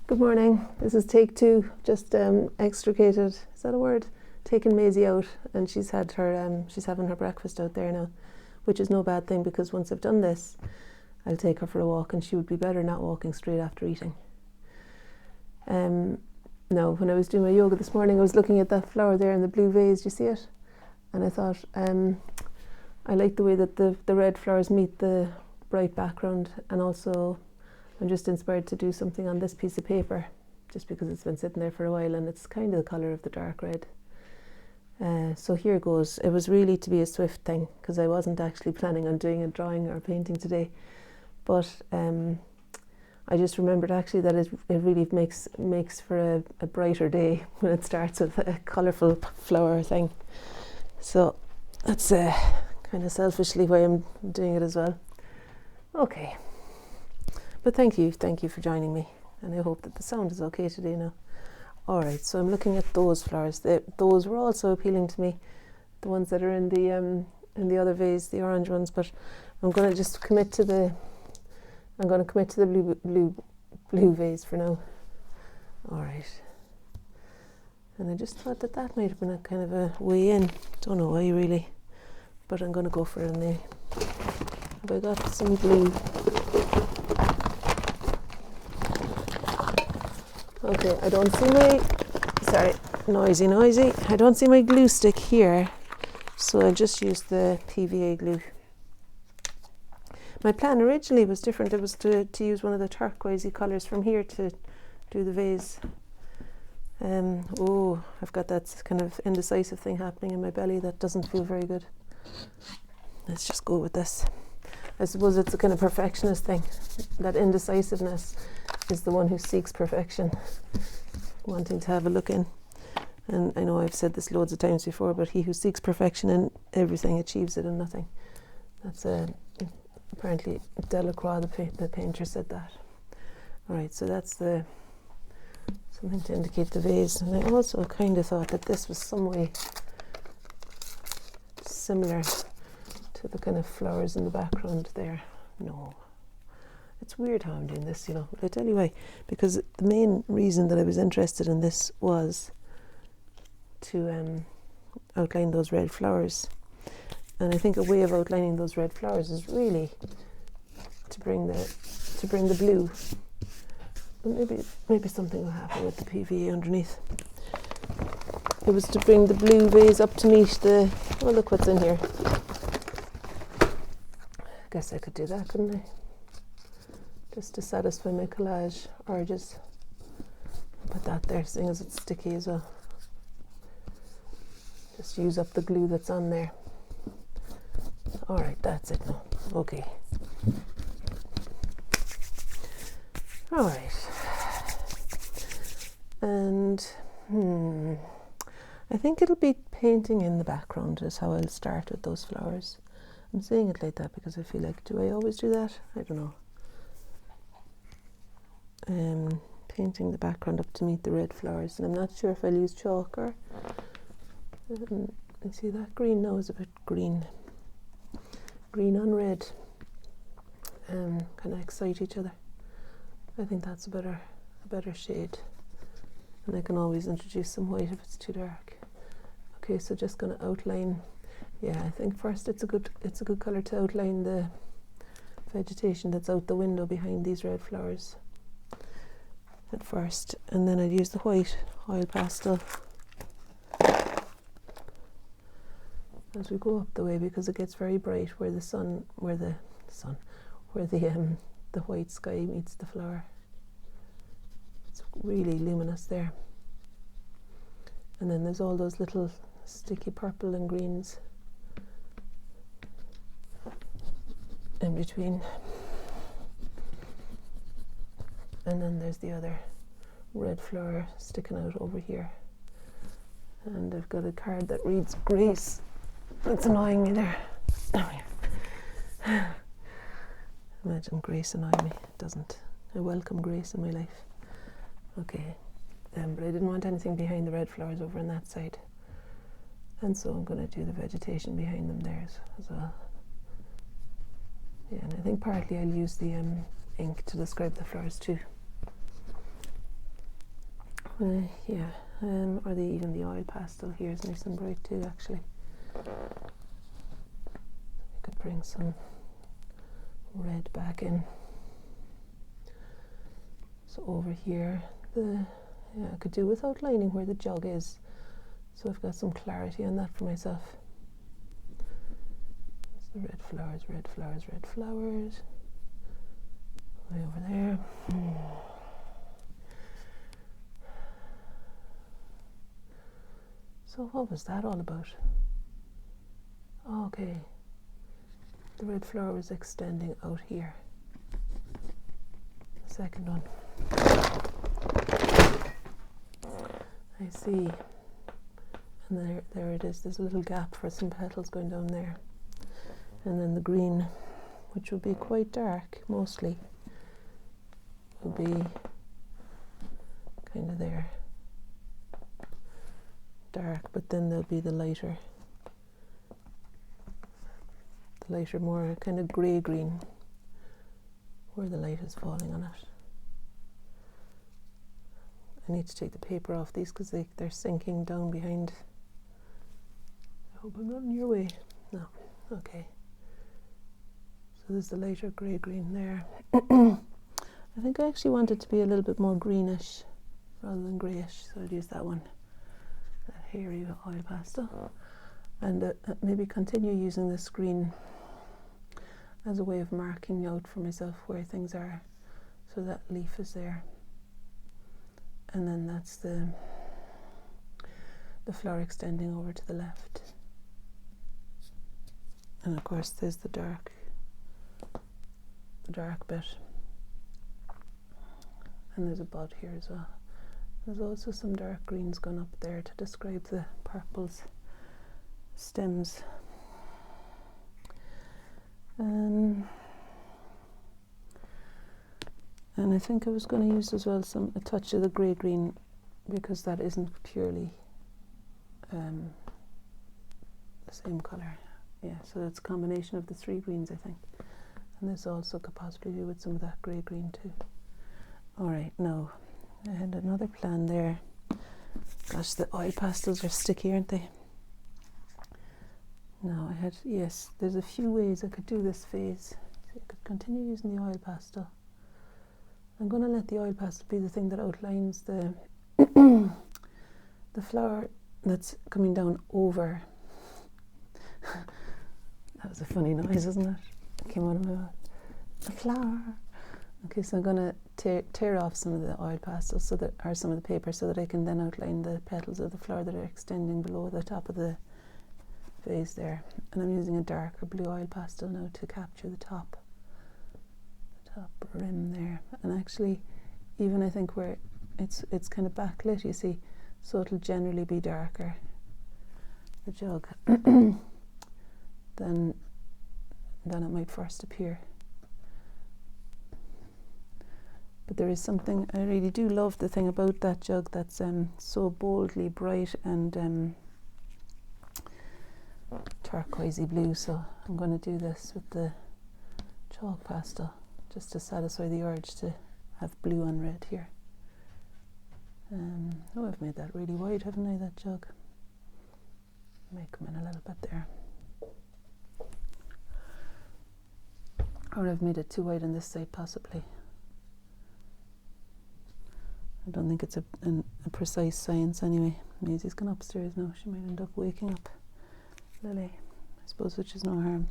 Good morning. This is take two. Just extricated. Is that a word? Taken Maisie out, and she's having her breakfast out there now, which is no bad thing because once I've done this, I'll take her for a walk, and she would be better not walking straight after eating. Now, when I was doing my yoga this morning, I was looking at that flower there in the blue vase. Do you see it? And I thought, I like the way that the red flowers meet the bright background, and also I'm just inspired to do something on this piece of paper just because it's been sitting there for a while and it's kind of the colour of the dark red. So here goes. It was really to be a swift thing because I wasn't actually planning on doing a drawing or painting today, but I just remembered actually that it really makes for a brighter day when it starts with a colourful flower thing. So that's kind of selfishly why I'm doing it as well. Okay. But thank you for joining me, and I hope that the sound is okay today now. Alright, so I'm looking at those flowers. Those were also appealing to me, the ones that are in the other vase, the orange ones, but I'm going to just commit to the blue vase for now. Alright. And I just thought that might have been a kind of a way in. Don't know why really, but I'm going to go for it anyway. Have I got some blue? Okay, I don't see noisy. I don't see my glue stick here, so I'll just use the PVA glue. My plan originally was different. It was to use one of the turquoisey colours from here to do the vase. I've got that kind of indecisive thing happening in my belly that doesn't feel very good. Let's just go with this. I suppose it's a kind of perfectionist thing. That indecisiveness is the one who seeks perfection, wanting to have a look in. And I know I've said this loads of times before, but he who seeks perfection in everything achieves it in nothing. That's apparently Delacroix, the painter, said that. Alright, so that's something to indicate the vase. And I also kind of thought that this was some way similar to the kind of flowers in the background there. No. It's weird how I'm doing this, but I tell you why. Because the main reason that I was interested in this was to outline those red flowers. And I think a way of outlining those red flowers is really to bring the blue. But maybe something will happen with the PVA underneath. It was to bring the blue vase up to meet the... Oh, look what's in here. Guess I could do that, couldn't I? Just to satisfy my collage urges. Put that there, seeing as it's sticky as well. Just use up the glue that's on there. Alright, that's it now. Okay. Alright. And I think it'll be painting in the background is how I'll start with those flowers. I'm saying it like that because I feel like, do I always do that? I don't know. Painting the background up to meet the red flowers, and I'm not sure if I'll use chalk or you see that green now is a bit green on red, kind of excite each other. I think that's a better shade, and I can always introduce some white if it's too dark. Okay, so just going to outline. Yeah, I think first it's a good colour to outline the vegetation that's out the window behind these red flowers at first, and then I'd use the white oil pastel as we go up the way because it gets very bright where the white sky meets the flower. It's really luminous there, and then there's all those little sticky purple and greens in between. And then there's the other red flower sticking out over here. And I've got a card that reads Grace. That's annoying me there. Imagine Grace annoying me. It doesn't. I welcome Grace in my life. Okay. But I didn't want anything behind the red flowers over on that side. And so I'm going to do the vegetation behind them there as well. Yeah, and I think partly I'll use the ink to describe the flowers too. Yeah, or even the oil pastel here is nice and bright too, actually. We could bring some red back in. So over here, I could do with outlining where the jug is, so I've got some clarity on that for myself. It's the red flowers, red flowers, red flowers. Way over there. So what was that all about? Okay, the red flower was extending out here. The second one. I see. And there it is. There's a little gap for some petals going down there. And then the green, which will be quite dark mostly, will be kind of there. Dark, but then there'll be the lighter, more kind of grey green where the light is falling on it. I need to take the paper off these because they're sinking down behind. I hope I'm not in your way. No. Okay. So there's the lighter grey green there. I think I actually want it to be a little bit more greenish rather than greyish, so I'll use that one. That hairy oil pastel. And maybe continue using this green as a way of marking out for myself where things are. So that leaf is there. And then that's the flower extending over to the left. And of course there's the dark bit. And there's a bud here as well. There's also some dark greens gone up there to describe the purples stems. And I think I was going to use as well a touch of the grey green, because that isn't purely the same colour. Yeah, so it's a combination of the three greens, I think. And this also could possibly do with some of that grey green too. Alright, now I had another plan there. Gosh, the oil pastels are sticky, aren't they? No, yes, there's a few ways I could do this vase. So I could continue using the oil pastel. I'm going to let the oil pastel be the thing that outlines the the flower that's coming down over. That was a funny noise, isn't it? It came out of my mouth. The flower. Okay, so I'm going to tear off some of the oil pastel, or some of the paper, so that I can then outline the petals of the flower that are extending below the top of the vase there. And I'm using a darker blue oil pastel now to capture the top rim there. And actually, even I think where it's kind of backlit, you see, so it'll generally be darker, the jug, than it might first appear. But there is something, I really do love the thing about that jug that's so boldly bright and turquoisey blue. So I'm going to do this with the chalk pastel, just to satisfy the urge to have blue on red here. Oh, I've made that really wide, haven't I, that jug? Might come in a little bit there. Or I've made it too wide on this side, possibly. I don't think it's a precise science anyway. Maisie's gone upstairs now. She might end up waking up Lily, I suppose, which is no harm.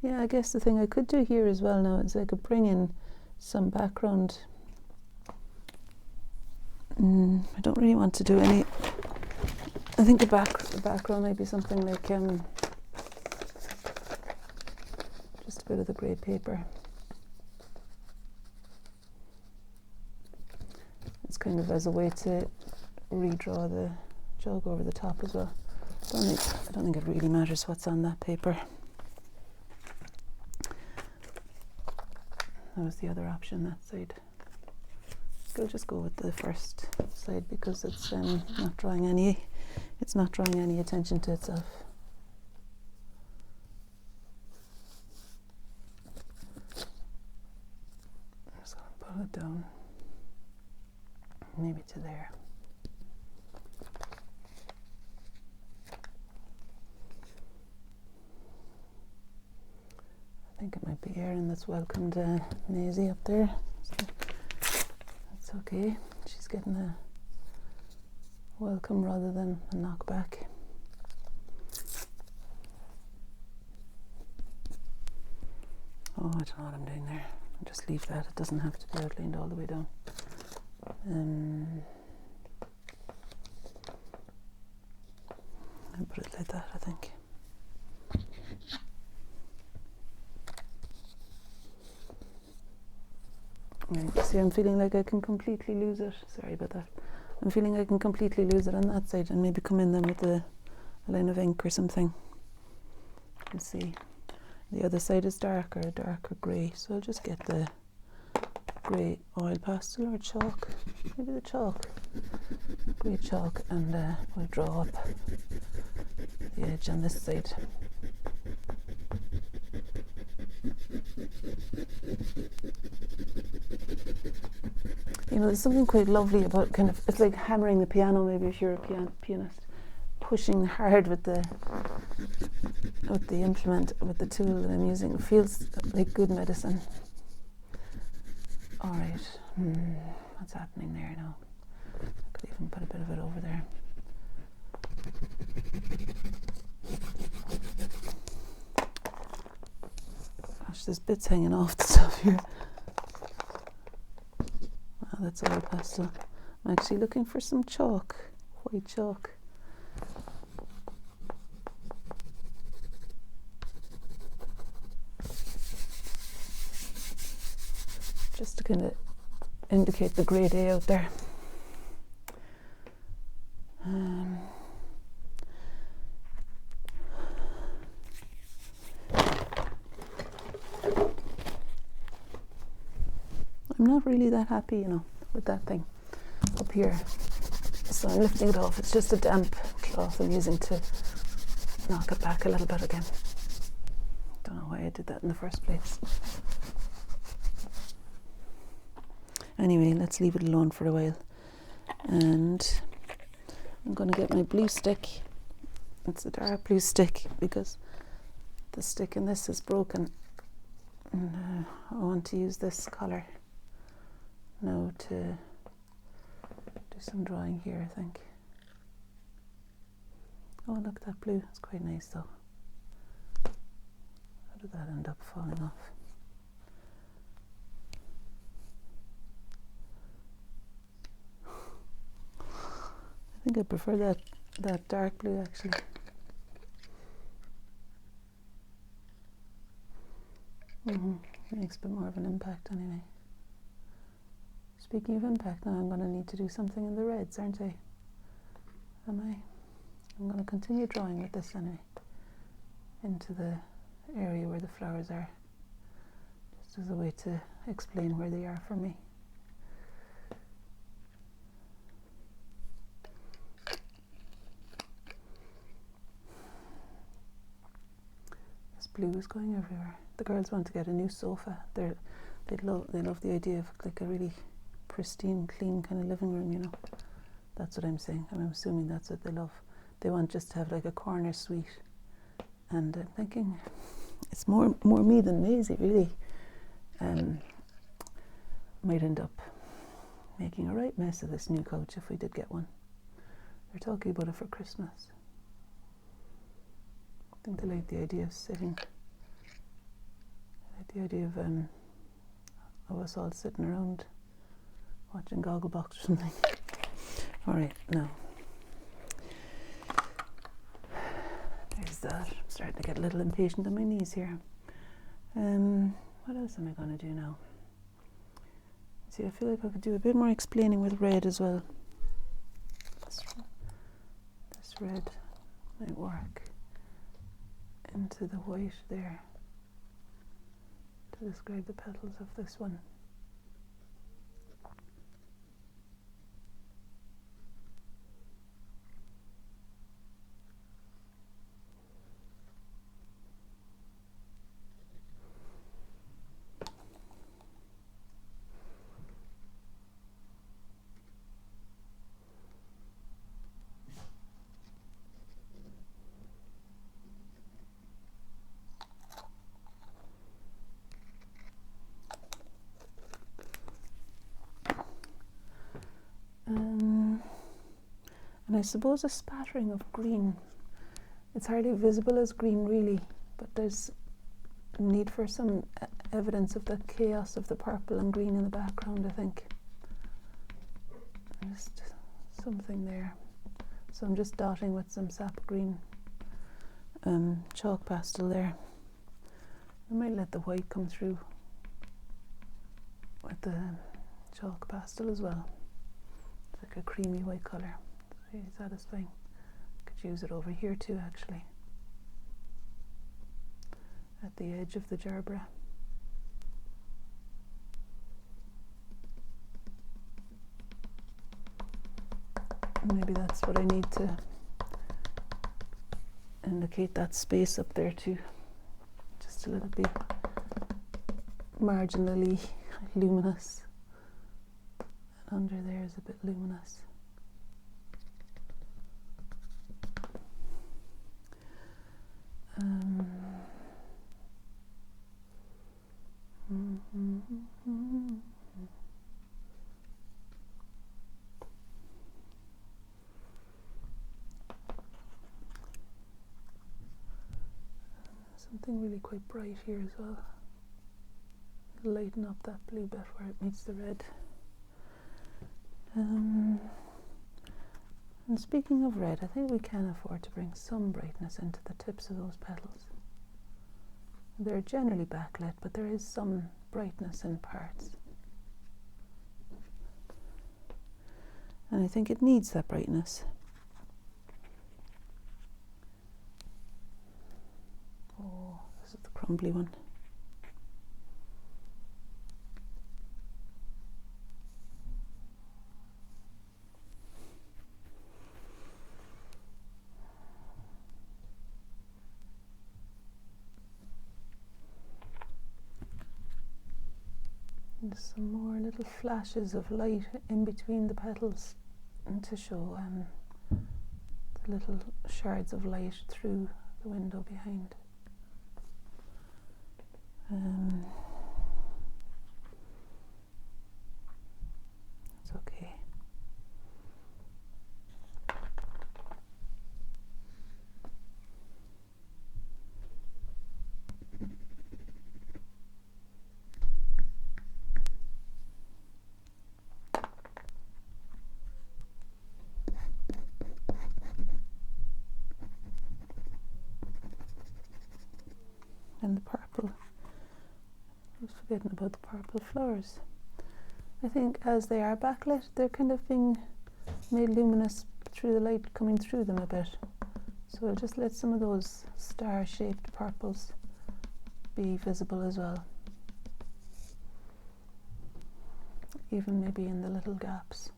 Yeah, I guess the thing I could do here as well now is I could bring in some background. I don't really want to do any. I think the background might be something like just a bit of the grey paper. It's kind of as a way to redraw the jug over the top as well. I don't think it really matters what's on that paper. That was the other option, that side. I'll just go with the first side because it's not drawing any attention to itself. just going to pull it down, maybe to there. I think it might be Erin that's welcomed Maisie up there. So that's okay. She's getting a welcome rather than a knockback. Oh, I don't know what I'm doing there. I'll just leave that. It doesn't have to be outlined all the way down. I'll put it like that, I think. Right, see, I'm feeling like I can completely lose it. Sorry about that. I'm feeling I can completely lose it on that side and maybe come in then with a line of ink or something. Let's see. The other side is darker grey, so I'll just get the grey oil pastel or chalk. Maybe the chalk. Grey chalk, and we'll draw up the edge on this side. You know, there's something quite lovely about kind of, it's like hammering the piano, maybe if you're a pianist, pushing hard with the implement, with the tool that I'm using. It feels like good medicine. All right, what's happening there now? I could even put a bit of it over there. Gosh, there's bits hanging off the top here. Wow, that's oil pastel. I'm actually looking for some chalk, white chalk. Just to kind of indicate the grey day out there. I'm not really that happy, you know, with that thing up here. So I'm lifting it off. It's just a damp cloth I'm using to knock it back a little bit again. Don't know why I did that in the first place. Anyway, let's leave it alone for a while. And I'm going to get my blue stick. It's a dark blue stick because the stick in this is broken. And I want to use this colour now to do some drawing here, I think. Oh, look, that blue. It's quite nice though. How did that end up falling off? I think I prefer that dark blue actually. It makes a bit more of an impact anyway. Speaking of impact, now I'm going to need to do something in the reds, aren't I? Am I? I'm going to continue drawing with this anyway, into the area where the flowers are, just as a way to explain where they are for me. Blue is going everywhere. The girls want to get a new sofa. They love the idea of like a really pristine, clean kind of living room, you know. That's what I'm saying. I'm assuming that's what they love. They want just to have like a corner suite. And I'm thinking it's more me than Maisie, really. Might end up making a right mess of this new couch if we did get one. They're talking about it for Christmas. I think they like the idea of sitting. I like the idea of us all sitting around watching Gogglebox or something. All right, now there's that. I'm starting to get a little impatient on my knees here. What else am I going to do now? See, I feel like I could do a bit more explaining with red as well. This red might work into the white there to describe the petals of this one. And I suppose a spattering of green. It's hardly visible as green really, but there's a need for some evidence of the chaos of the purple and green in the background, I think. Just something there. So I'm just dotting with some sap green chalk pastel there. I might let the white come through with the chalk pastel as well. It's like a creamy white colour. It's really satisfying. Could use it over here too, actually, at the edge of the gerbera. Maybe that's what I need to indicate that space up there too. Just a little bit marginally luminous. And under there is a bit luminous. Something really quite bright here as well. Lighten up that blue bit where it meets the red. And speaking of red, I think we can afford to bring some brightness into the tips of those petals. They're generally backlit, but there is some brightness in parts. And I think it needs that brightness. Oh, this is the crumbly one. And some more little flashes of light in between the petals, and to show the little shards of light through the window behind. It's okay. And the purple. I was forgetting about the purple flowers. I think as they are backlit, they're kind of being made luminous through the light coming through them a bit. So I'll just let some of those star-shaped purples be visible as well. Even maybe in the little gaps.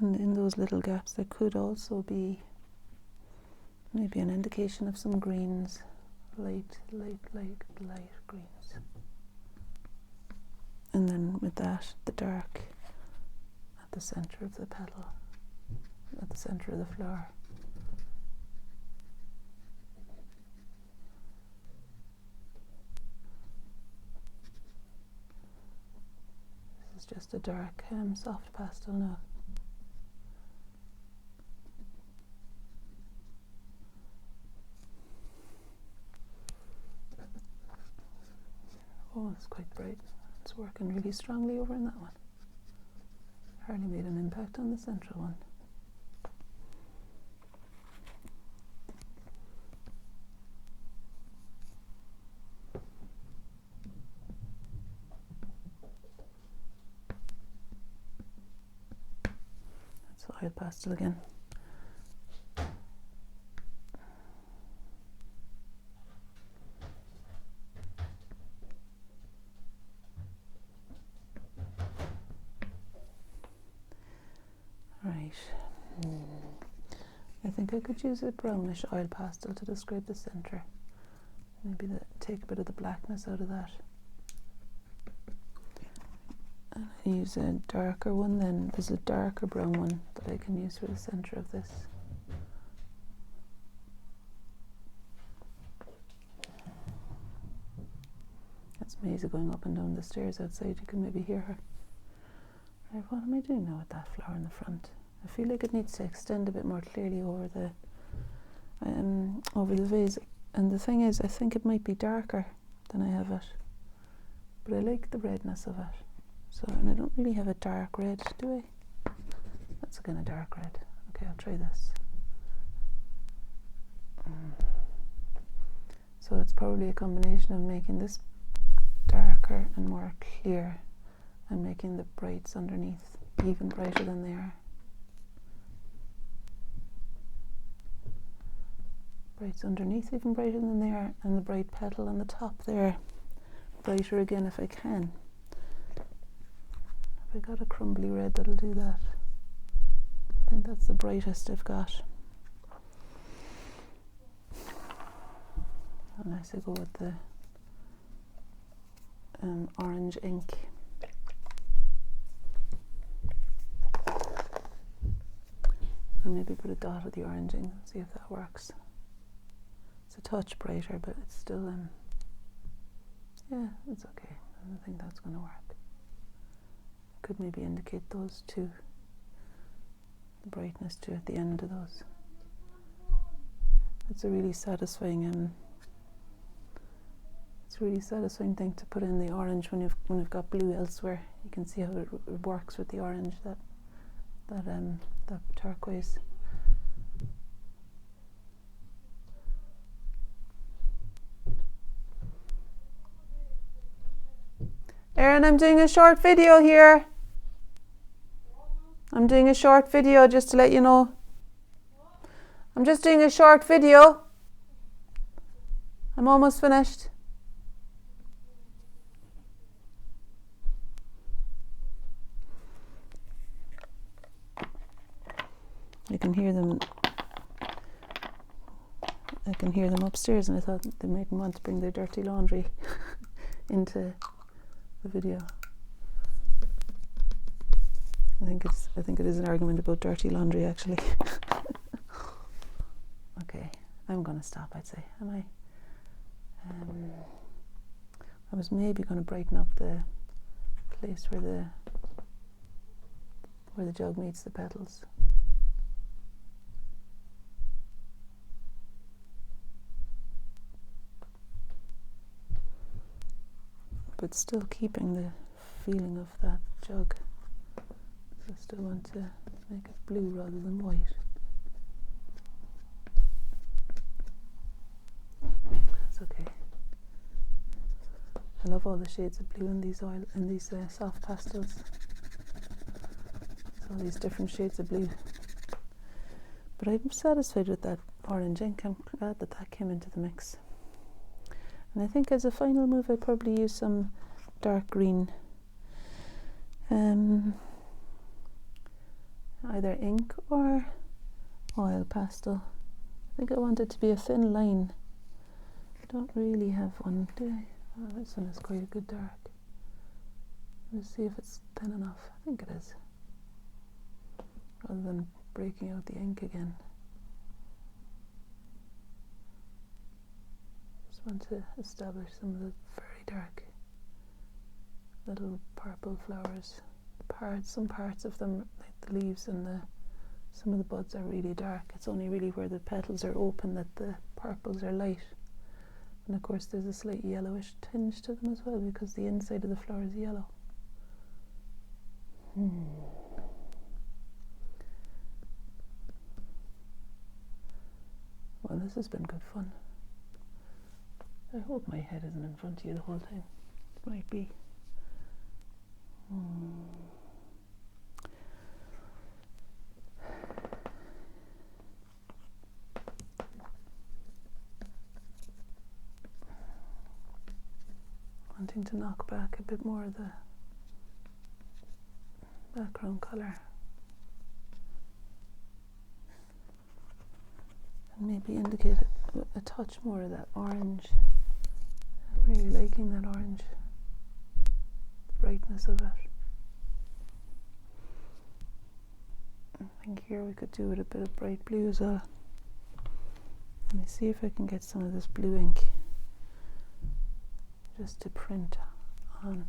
And in those little gaps there could also be maybe an indication of some greens, light greens. And then with that, the dark at the center of the petal, at the center of the flower. This is just a dark, soft pastel now. Oh, it's quite bright. It's working really strongly over in that one. Hardly made an impact on the central one. That's oil pastel again. Right. I think I could use a brownish oil pastel to describe the center. Maybe take a bit of the blackness out of that. And I use a darker one then. There's a darker brown one that I can use for the center of this. That's Maisie going up and down the stairs outside, you can maybe hear her. Right, what am I doing now with that flower in the front? I feel like it needs to extend a bit more clearly over the vase. And the thing is, I think it might be darker than I have it. But I like the redness of it. So, and I don't really have a dark red, do I? That's a kind of dark red. Okay, I'll try this. So it's probably a combination of making this darker and more clear and making the brights underneath even brighter than they are. Brights underneath even brighter than they are, and the bright petal on the top there brighter again if I can. Have I got a crumbly red that'll do that? I think that's the brightest I've got. Unless I go with the orange ink. And maybe put a dot of the orange ink and see if that works. It's a touch brighter, but it's still, yeah, it's okay. I don't think that's going to work. Could maybe indicate those two, the brightness too at the end of those. It's a really satisfying thing to put in the orange when you've got blue elsewhere. You can see how it works with the orange, that turquoise. Erin, I'm doing a short video here. I'm doing a short video just to let you know. I'm just doing a short video. I'm almost finished. I can hear them. I can hear them upstairs, and I thought they might want to bring their dirty laundry into the video. I think it is an argument about dirty laundry, actually. Okay, I'm going to stop, I'd say. Am I? I was maybe going to brighten up the place where the jug meets the petals. But still keeping the feeling of that jug. So I still want to make it blue rather than white. That's okay. I love all the shades of blue in these soft pastels. All these different shades of blue. But I'm satisfied with that orange ink. I'm glad that came into the mix. And I think as a final move, I'd probably use some dark green, either ink or oil pastel. I think I want it to be a thin line. I don't really have one, do I? Oh, this one is quite a good dark. Let's see if it's thin enough. I think it is. Rather than breaking out the ink again. Want to establish some of the very dark little purple flowers. Some parts of them, like the leaves and some of the buds, are really dark. It's only really where the petals are open that the purples are light. And of course there's a slight yellowish tinge to them as well, because the inside of the flower is yellow. Well, this has been good fun. I hope my head isn't in front of you the whole time. It might be. Wanting to knock back a bit more of the background colour. And maybe indicate a touch more of that orange. I'm really liking that orange, the brightness of it. I think here we could do with a bit of bright blue as well. Let me see if I can get some of this blue ink just to print on.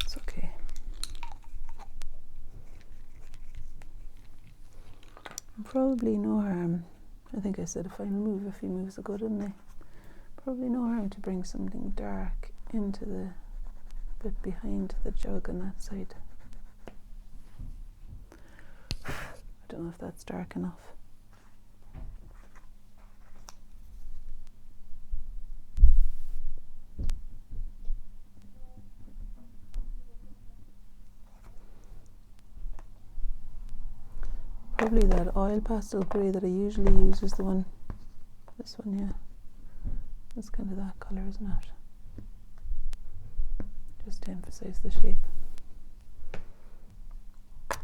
It's okay. Probably no harm. I think I said a final move. A few moves ago, didn't I? Probably no harm to bring something dark into the bit behind the jug on that side. I don't know if that's dark enough. Probably that oil pastel grey that I usually use is the one. This one, yeah. It's kind of that colour, isn't it? Just to emphasise the shape.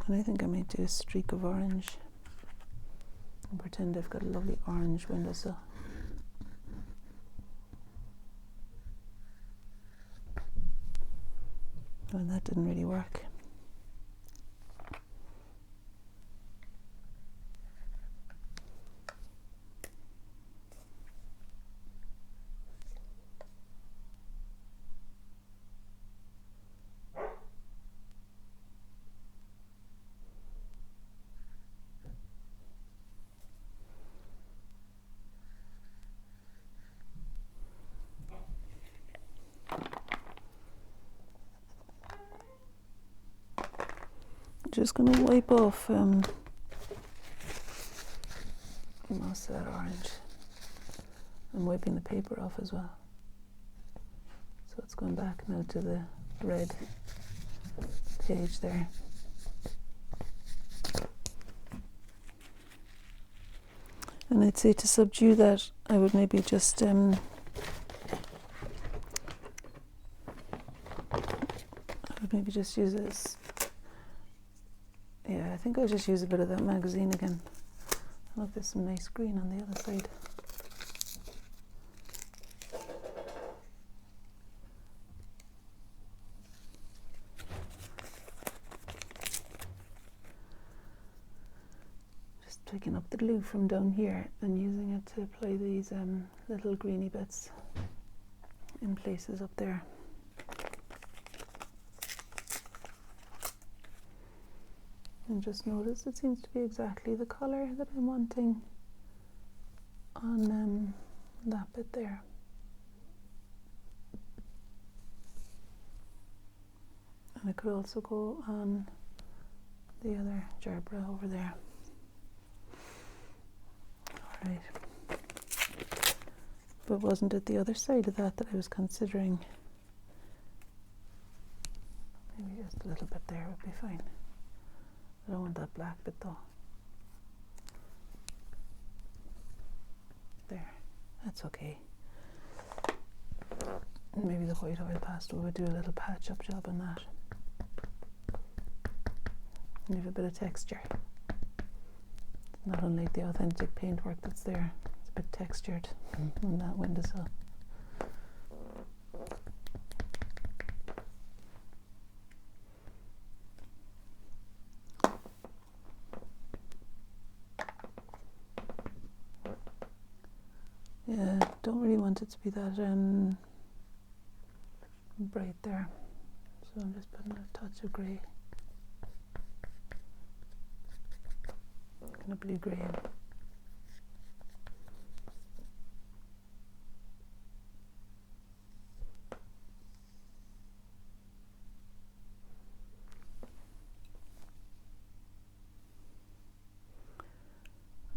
And I think I might do a streak of orange and pretend I've got a lovely orange windowsill. Well, that didn't really work. Just going to wipe off most of that orange. I'm wiping the paper off as well. So it's going back now to the red page there. And I'd say to subdue that, I would maybe just use this. Yeah, I think I'll just use a bit of that magazine again. Look, there's some nice green on the other side. Just picking up the glue from down here and using it to apply these little greeny bits in places up there. And just notice it seems to be exactly the colour that I'm wanting on that bit there. And it could also go on the other gerbera over there. Alright. But wasn't it the other side of that I was considering? Maybe just a little bit there would be fine. I don't want that black bit though. There, that's okay. Maybe the white oil pastel would do a little patch up job on that. Leave a bit of texture. It's not unlike the authentic paintwork that's there. It's a bit textured on that windowsill. Yeah, don't really want it to be that bright there, so I'm just putting a touch of grey, kind of blue-grey in.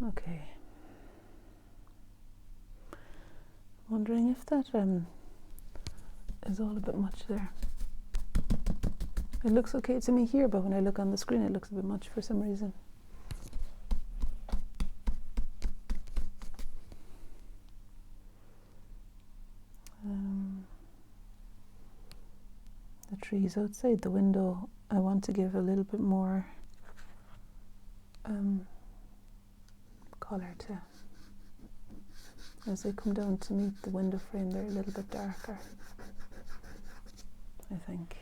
Okay. Wondering if that is all a bit much there. It looks okay to me here, but when I look on the screen it looks a bit much for some reason. The trees outside the window I want to give a little bit more colour to. As they come down to meet the window frame, they're a little bit darker, I think.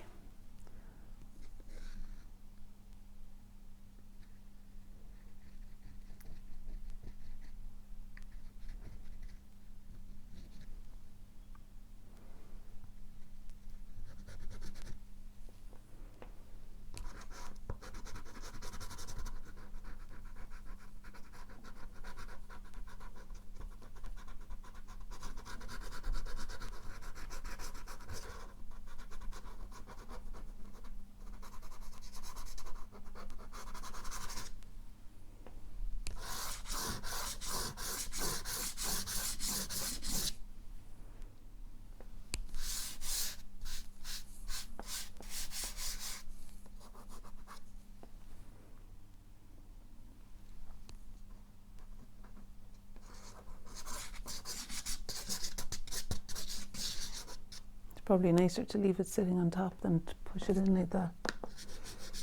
probably nicer to leave it sitting on top than to push it in like that.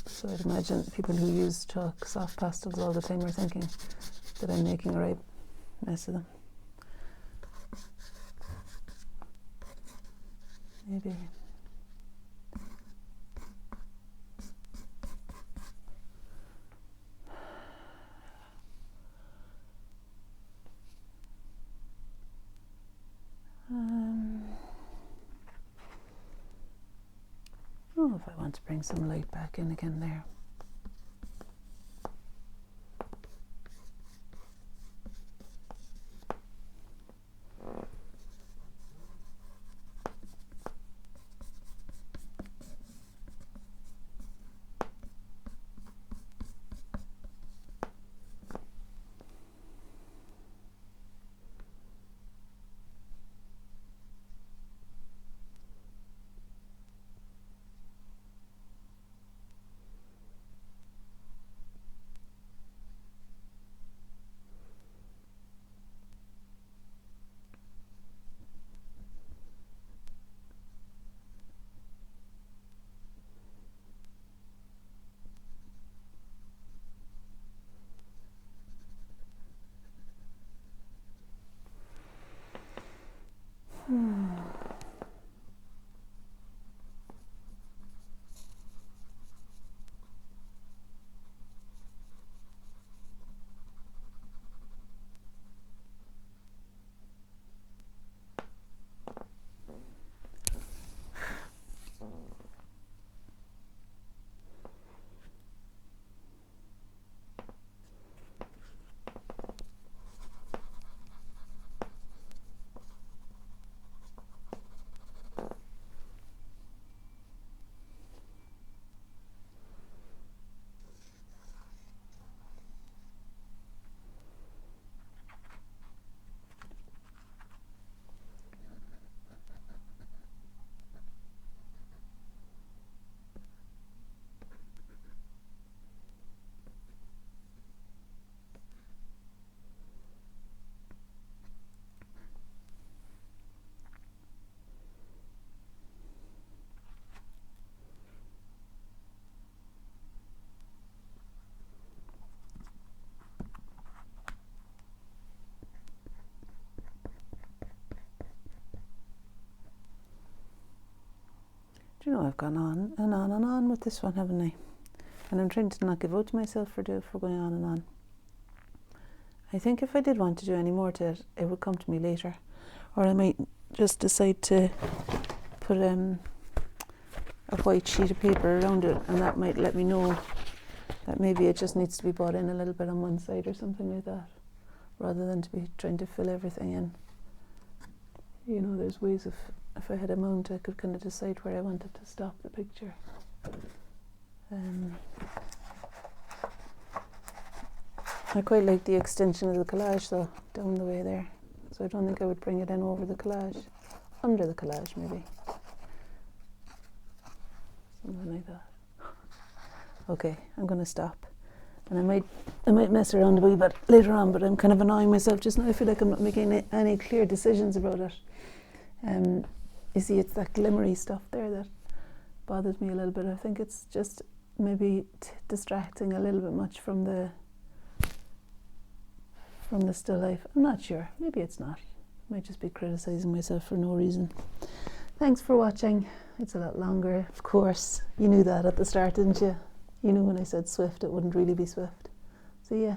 So I'd imagine people who use chalk soft pastels all the time are thinking that I'm making a right mess of them. Maybe. Oh, if I want to bring some light back in again there. Do you know, I've gone on and on and on with this one, haven't I? And I'm trying to not give out to myself for going on and on. I think if I did want to do any more to it, it would come to me later. Or I might just decide to put a white sheet of paper around it, and that might let me know that maybe it just needs to be brought in a little bit on one side or something like that, rather than to be trying to fill everything in. You know, there's ways of, if I had a mount, I could kind of decide where I wanted to stop the picture. I quite like the extension of the collage though, down the way there. So I don't think I would bring it in over the collage. Under the collage maybe. Something like that. Okay, I'm going to stop. And I might mess around a wee bit later on, but I'm kind of annoying myself just now. I feel like I'm not making any clear decisions about it. You see, it's that glimmery stuff there that bothers me a little bit. I think it's just maybe distracting a little bit much from the still life. I'm not sure. Maybe it's not. I might just be criticizing myself for no reason. Thanks for watching. It's a lot longer, of course. You knew that at the start, didn't you? You knew when I said swift, it wouldn't really be swift. See ya.